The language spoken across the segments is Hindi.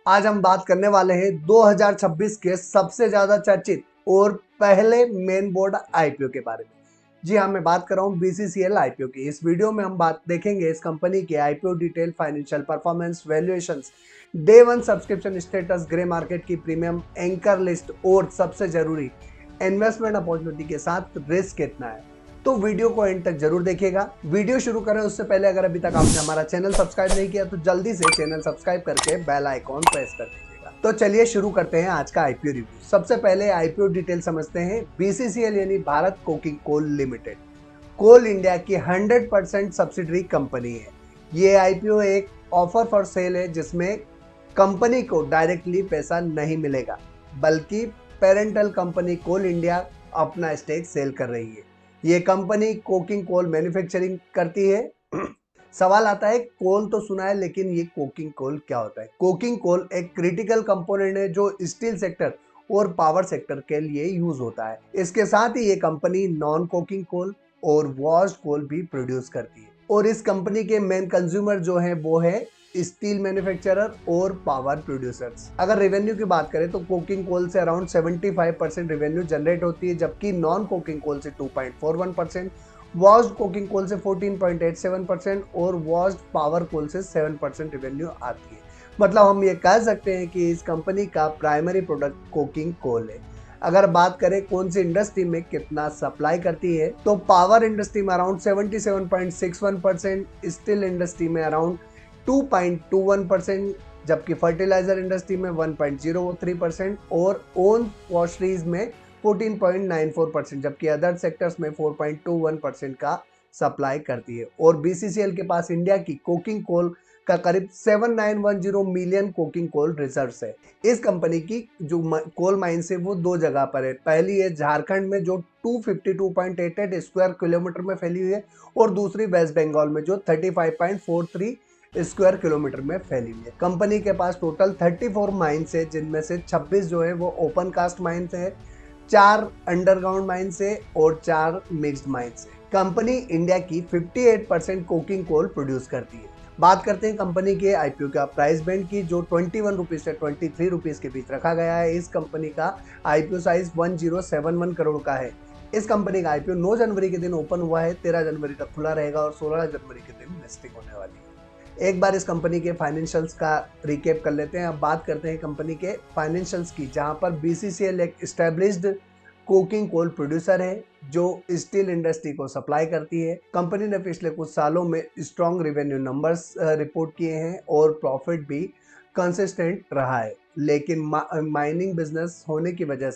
आज हम बात करने वाले हैं 2026 के सबसे ज्यादा चर्चित और पहले मेन बोर्ड आईपीओ के बारे में। जी हाँ, मैं बात कर रहा हूँ बीसीसीएल आईपीओ की। इस वीडियो में हम बात देखेंगे इस कंपनी के IPO detail, financial performance, valuations, day one subscription status, grey market की प्रीमियम एंकर लिस्ट और सबसे जरूरी इन्वेस्टमेंट अपॉर्चुनिटी के साथ रिस्क कितना है। तो वीडियो को एंड तक जरूर देखिएगा। वीडियो शुरू करें उससे पहले अगर अभी तक आपने हमारा चैनल सब्सक्राइब नहीं किया तो जल्दी से चैनल सब्सक्राइब करके बेल आइकॉन प्रेस कर दीजिएगा। तो चलिए शुरू करते हैं आज का आईपीओ रिव्यू। सबसे पहले आईपीओ डिटेल समझते हैं। बीसीसीएल यानी भारत कोकिंग कोल लिमिटेड कोल इंडिया की 100% सब्सिडरी कंपनी है। ये आईपीओ एक ऑफर फॉर सेल है जिसमें कंपनी को डायरेक्टली पैसा नहीं मिलेगा, बल्कि पेरेंटल कंपनी कोल इंडिया अपना स्टेक सेल कर रही है। ये कंपनी कोकिंग कोल मैन्युफैक्चरिंग करती है। सवाल आता है, कोल तो सुना है लेकिन ये कोकिंग कोल क्या होता है? कोकिंग कोल एक क्रिटिकल कंपोनेंट है जो स्टील सेक्टर और पावर सेक्टर के लिए यूज होता है। इसके साथ ही ये कंपनी नॉन कोकिंग कोल और वॉश्ड कोल भी प्रोड्यूस करती है। और इस कंपनी के मेन कंज्यूमर जो है वो है स्टील मैन्युफैक्चरर और पावर प्रोड्यूसर्स। अगर रेवेन्यू की बात करें तो कोकिंग कोल से अराउंड 75% रेवेन्यू जनरेट होती है, जबकि नॉन कोकिंग कोल से 2.41%, वॉश्ड कोकिंग कोल से 14.87% और वॉश्ड पावर कोल से 7% रेवेन्यू आती है। मतलब हम ये कह सकते हैं कि इस कंपनी का प्राइमरी प्रोडक्ट कोकिंग कोल है। अगर बात करें कौन सी इंडस्ट्री में कितना सप्लाई करती है तो पावर इंडस्ट्री में अराउंड 77.61%, स्टील इंडस्ट्री में अराउंड 2.21%, जबकि फर्टिलाइजर इंडस्ट्री में 1.03% और ओन वॉशरीज में 14.94%, जबकि अदर सेक्टर्स में 4.21% का सप्लाई करती है। और बीसीसीएल के पास इंडिया की कोकिंग कोल का करीब 7910 मिलियन कोकिंग कोल रिजर्व्स है। इस कंपनी की जो कोल माइंस है वो दो जगह पर है। पहली है झारखंड में जो 252.88 स्क्वायर किलोमीटर में फैली हुई है, और दूसरी वेस्ट बंगाल में जो 35.43 स्क्वायर किलोमीटर में फैली हुई है। कंपनी के पास टोटल 34 माइंस है, जिनमें से 26 जो है वो ओपन कास्ट माइंस है, 4 अंडरग्राउंड माइंस है और 4 मिक्स्ड माइंस है। कंपनी इंडिया की 58% कोकिंग कोल प्रोड्यूस करती है। बात करते हैं कंपनी के आईपीओ का प्राइस बैंड की, जो 21 रुपीज से 23 रुपीज के बीच रखा गया है। इस कंपनी का आईपीओ साइज 1071 करोड़ का है। इस कंपनी का आईपीओ 9 जनवरी के दिन ओपन हुआ है, 13 जनवरी तक खुला रहेगा और 16 जनवरी के दिन लिस्टिंग होने वाली है। एक बार इस कंपनी के फाइनेंशियल्स का रिकेप कर लेते हैं। अब बात करते हैं कंपनी के फाइनेंशियल्स की, जहां पर बीसीसीएल एक एस्टेब्लिश्ड कोकिंग कोल प्रोड्यूसर है जो स्टील इंडस्ट्री को सप्लाई करती है। कंपनी ने पिछले कुछ सालों में स्ट्रॉन्ग रेवेन्यू नंबर्स रिपोर्ट किए हैं और प्रॉफिट भी कंसिस्टेंट रहा है। लेकिन माइनिंग बिजनेस होने की वजह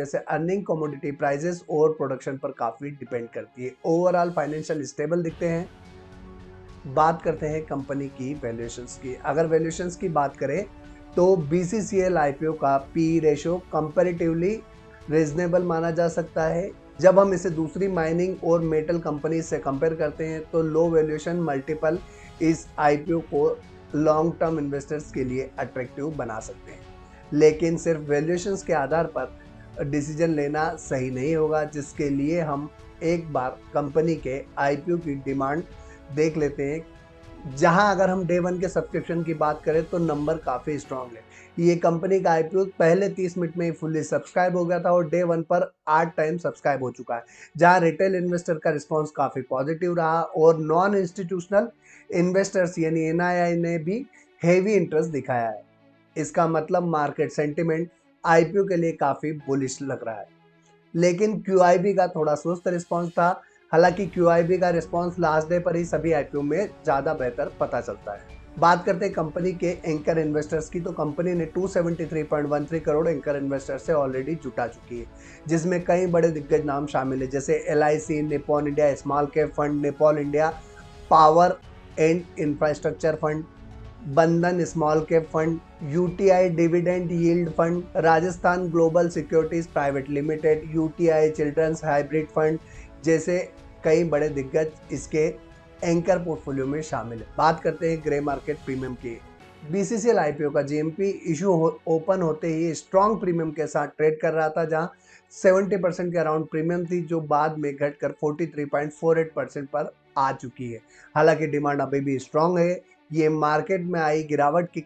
से अर्निंग कमोडिटी प्राइसेस और प्रोडक्शन पर काफी डिपेंड करती है। ओवरऑल फाइनेंशियल स्टेबल दिखते हैं। बात करते हैं कंपनी की वैल्यूएशंस की। अगर वैल्यूएशंस की बात करें तो बीसीसीएल आईपीओ का पी रेशियो कंपैरेटिवली रीजनेबल माना जा सकता है। जब हम इसे दूसरी माइनिंग और मेटल कंपनी से कंपेयर करते हैं तो लो वैल्यूएशन मल्टीपल इस आईपीओ को लॉन्ग टर्म इन्वेस्टर्स के लिए अट्रैक्टिव बना सकते हैं। लेकिन सिर्फ वैल्यूएशंस के आधार पर डिसीजन लेना सही नहीं होगा, जिसके लिए हम एक बार कंपनी के आईपीओ की डिमांड देख लेते हैं। जहां अगर हम डे वन के सब्सक्रिप्शन की बात करें तो नंबर काफ़ी स्ट्रांग है। ये कंपनी का आईपीओ पहले 30 मिनट में ही फुल्ली सब्सक्राइब हो गया था और डे वन पर 8 टाइम सब्सक्राइब हो चुका है, जहां रिटेल इन्वेस्टर का रिस्पांस काफ़ी पॉजिटिव रहा और नॉन इंस्टीट्यूशनल इन्वेस्टर्स यानी एनआईआई ने भी हेवी इंटरेस्ट दिखाया है। इसका मतलब मार्केट सेंटिमेंट आईपीओ के लिए काफ़ी बुलिश लग रहा है। लेकिन क्यूआईबी का थोड़ा सुस्त रिस्पांस था। हालांकि क्यूआईबी का रिस्पांस लास्ट डे पर ही सभी आईपीओ में ज़्यादा बेहतर पता चलता है। बात करते हैं कंपनी के एंकर इन्वेस्टर्स की, तो कंपनी ने 273.13 करोड़ एंकर इन्वेस्टर से ऑलरेडी जुटा चुकी है, जिसमें कई बड़े दिग्गज नाम शामिल है, जैसे LIC, Nippon India small cap fund, Nippon India power and infrastructure fund, Bandhan small cap fund, UTI dividend yield fund, Rajasthan global securities private limited, UTI children's hybrid fund जैसे कई बड़े दिग्गज इसके एंकर पोर्टफोलियो में शामिल है। बात करते हैं ग्रे मार्केट प्रीमियम की। बीसीसीएल आईपीओ का जीएमपी इशू ओपन होते ही स्ट्रॉन्ग प्रीमियम के साथ ट्रेड कर रहा था, जहां 70% के अराउंड प्रीमियम थी, जो बाद में घटकर 43.48% पर आ चुकी है। हालांकि डिमांड अभी भी स्ट्रॉन्ग है। ये मार्केट में आई गिरावट के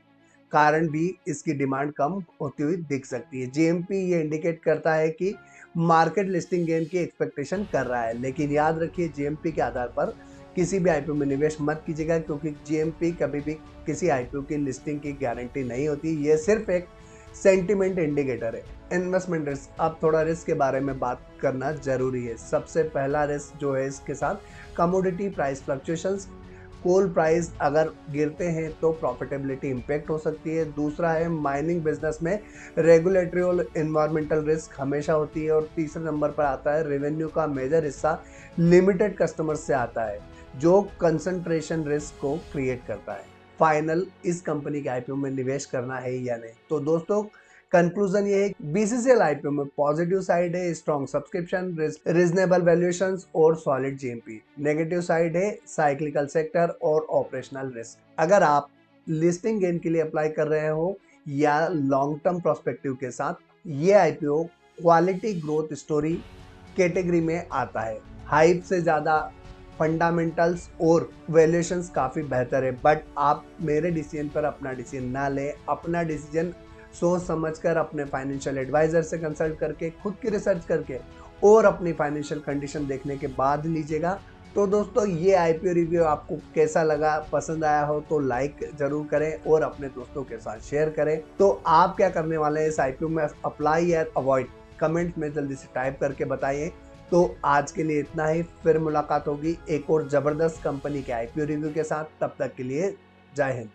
कारण भी इसकी डिमांड कम होती हुई दिख सकती है। जीएमपी ये इंडिकेट करता है कि मार्केट लिस्टिंग गेन की एक्सपेक्टेशन कर रहा है, लेकिन याद रखिए जीएमपी के आधार पर किसी भी आईपीओ में निवेश मत कीजिएगा, क्योंकि जीएमपी कभी भी किसी आईपीओ की लिस्टिंग की गारंटी नहीं होती। ये सिर्फ एक सेंटिमेंट इंडिकेटर है। इन्वेस्टमेंट रिस्क, अब थोड़ा रिस्क के बारे में बात करना जरूरी है। सबसे पहला रिस्क जो है इसके साथ कमोडिटी प्राइस फ्लक्चुएशंस। कोल प्राइस अगर गिरते हैं तो प्रॉफिटेबिलिटी इंपैक्ट हो सकती है। दूसरा है माइनिंग बिजनेस में रेगुलेटरी और इन्वायरमेंटल रिस्क हमेशा होती है। और तीसरे नंबर पर आता है रेवेन्यू का मेजर हिस्सा लिमिटेड कस्टमर्स से आता है, जो कंसंट्रेशन रिस्क को क्रिएट करता है। फाइनल, इस कंपनी के आईपीओ में निवेश करना है या नहीं। तो दोस्तों कंक्लूजन ये है, बीसीसीएल आईपीओ में पॉजिटिव साइड है स्ट्रॉन्ग सब्सक्रिप्शन, रीजनेबल वैल्यूएशंस और सॉलिड जीएमपी। नेगेटिव साइड है साइक्लिकल सेक्टर और ऑपरेशनल रिस्क। अगर आप लिस्टिंग गेन के लिए अप्लाई कर रहे हो या लॉन्ग टर्म प्रोस्पेक्टिव के साथ, ये IPO quality growth story category में आता है। हाइप से ज्यादा फंडामेंटल्स और वैल्यूएशंस काफी बेहतर है। बट आप मेरे डिसीजन पर अपना डिसीजन ना लें। अपना डिसीजन सोच समझकर, अपने फाइनेंशियल एडवाइजर से कंसल्ट करके, खुद की रिसर्च करके और अपनी फाइनेंशियल कंडीशन देखने के बाद लीजिएगा। तो दोस्तों ये आईपीओ रिव्यू आपको कैसा लगा, पसंद आया हो तो लाइक जरूर करें और अपने दोस्तों के साथ शेयर करें। तो आप क्या करने वाले हैं इस आईपीओ में, अप्लाई या अवॉइड, कमेंट में जल्दी से टाइप करके बताइए। तो आज के लिए इतना ही, फिर मुलाकात होगी एक और जबरदस्त कंपनी के आईपीओ रिव्यू के साथ। तब तक के लिए जय हिंद।